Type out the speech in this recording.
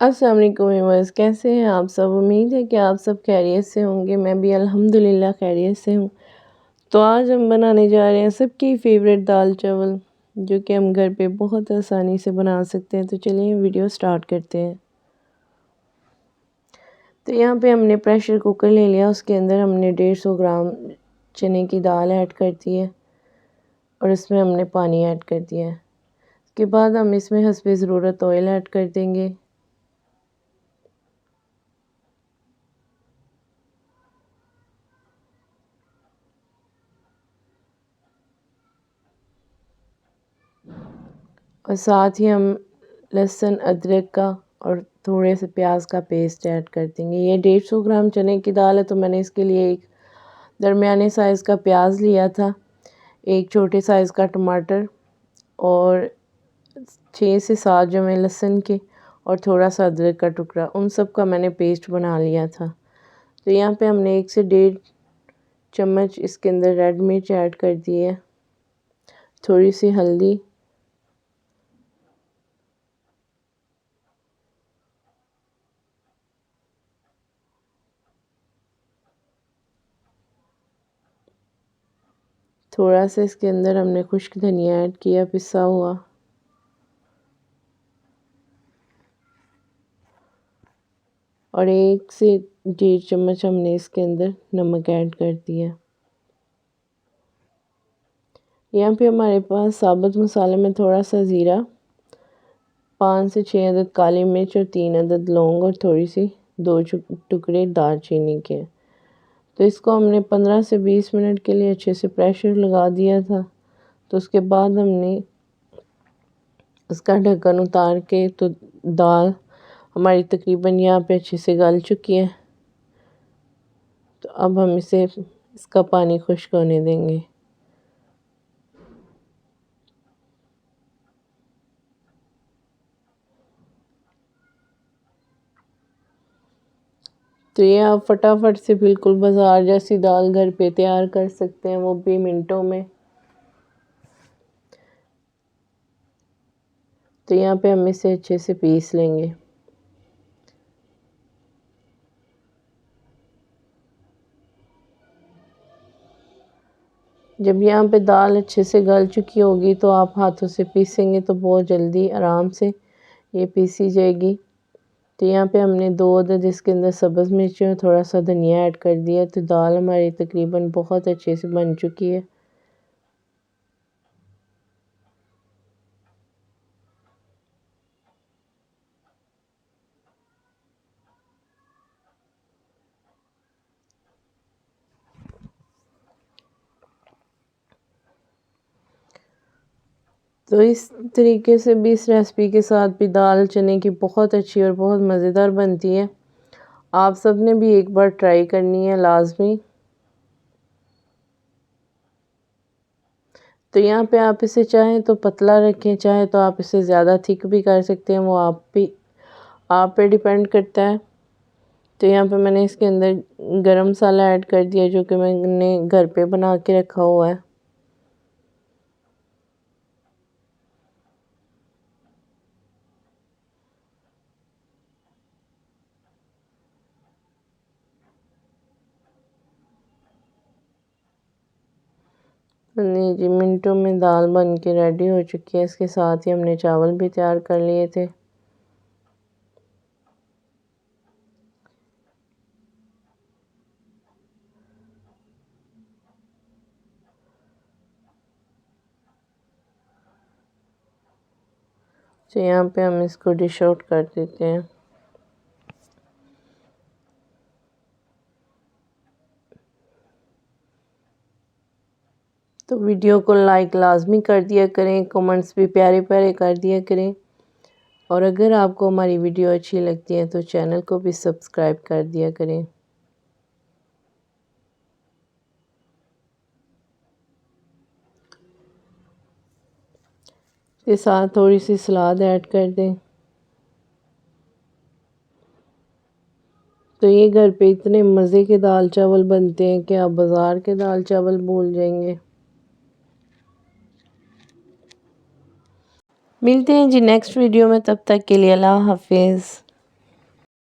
अस्सलाम वालेकुम व्यूअर्स, कैसे हैं आप सब। उम्मीद है कि आप सब खैरियत से होंगे। मैं भी अल्हम्दुलिल्लाह खैरियत से हूँ। तो आज हम बनाने जा रहे हैं सबकी फ़ेवरेट दाल चावल, जो कि हम घर पे बहुत आसानी से बना सकते हैं। तो चलिए वीडियो स्टार्ट करते हैं। तो यहाँ पे हमने प्रेशर कुकर ले लिया, उसके अंदर हमने 150 ग्राम चने की दाल ऐड कर दी है और इसमें हमने पानी ऐड कर दिया है। उसके बाद हम इसमें हस्बे ज़रूरत ऑयल ऐड कर देंगे। और साथ ही हम लहसुन अदरक का और थोड़े से प्याज का पेस्ट ऐड कर देंगे। ये 150 ग्राम चने की दाल है, तो मैंने इसके लिए एक दरमियाने साइज़ का प्याज लिया था, एक छोटे साइज़ का टमाटर और 6 से 7 जमे लहसुन के और थोड़ा सा अदरक का टुकड़ा, उन सब का मैंने पेस्ट बना लिया था। तो यहाँ पे हमने 1 से 1.5 चम्मच इसके अंदर रेड मिर्च ऐड कर दी है, थोड़ी सी हल्दी, थोड़ा सा इसके अंदर हमने खुश्क धनिया ऐड किया पिसा हुआ, और 1 से 1.5 चम्मच हमने इसके अंदर नमक ऐड कर दिया। यहाँ पे हमारे पास साबुत मसाले में थोड़ा सा ज़ीरा, 5 से 6 अदद काली मिर्च और 3 अदद लौंग और थोड़ी सी 2 टुकड़े दालचीनी के। तो इसको हमने 15 से 20 मिनट के लिए अच्छे से प्रेशर लगा दिया था। तो उसके बाद हमने इसका ढक्कन उतार के, तो दाल हमारी तकरीबन यहाँ पे अच्छे से गल चुकी है। तो अब हम इसका पानी खुश्क होने देंगे। तो ये आप फटाफट से बिल्कुल बाज़ार जैसी दाल घर पे तैयार कर सकते हैं, वो भी मिनटों में। तो यहाँ पे हम इसे अच्छे से पीस लेंगे। जब यहाँ पे दाल अच्छे से गल चुकी होगी, तो आप हाथों से पीसेंगे तो बहुत जल्दी आराम से ये पीसी जाएगी। तो यहाँ पे हमने 2 अदद इसके अंदर सब्ज़ मिर्ची और थोड़ा सा धनिया ऐड कर दिया। तो दाल हमारी तकरीबन बहुत अच्छे से बन चुकी है। तो इस तरीके से भी, इस रेसिपी के साथ भी दाल चने की बहुत अच्छी और बहुत मज़ेदार बनती है। आप सब ने भी एक बार ट्राई करनी है लाजमी। तो यहाँ पे आप इसे चाहें तो पतला रखें, चाहे तो आप इसे ज़्यादा थिक भी कर सकते हैं, वो आप पे डिपेंड करता है। तो यहाँ पे मैंने इसके अंदर गरम मसाला ऐड कर दिया, जो कि मैंने घर पे बना के रखा हुआ है। नहीं जी, मिनटों में दाल बन के रेडी हो चुकी है। इसके साथ ही हमने चावल भी तैयार कर लिए थे। तो यहाँ पे हम इसको डिश आउट कर देते हैं। तो वीडियो को लाइक लाजमी कर दिया करें, कमेंट्स भी प्यारे प्यारे कर दिया करें, और अगर आपको हमारी वीडियो अच्छी लगती है तो चैनल को भी सब्सक्राइब कर दिया करें। के साथ थोड़ी सी सलाद ऐड कर दें। तो ये घर पे इतने मज़े के दाल चावल बनते हैं कि आप बाज़ार के दाल चावल भूल जाएंगे। मिलते हैं जी नेक्स्ट वीडियो में, तब तक के लिए अल्लाह हाफिज़।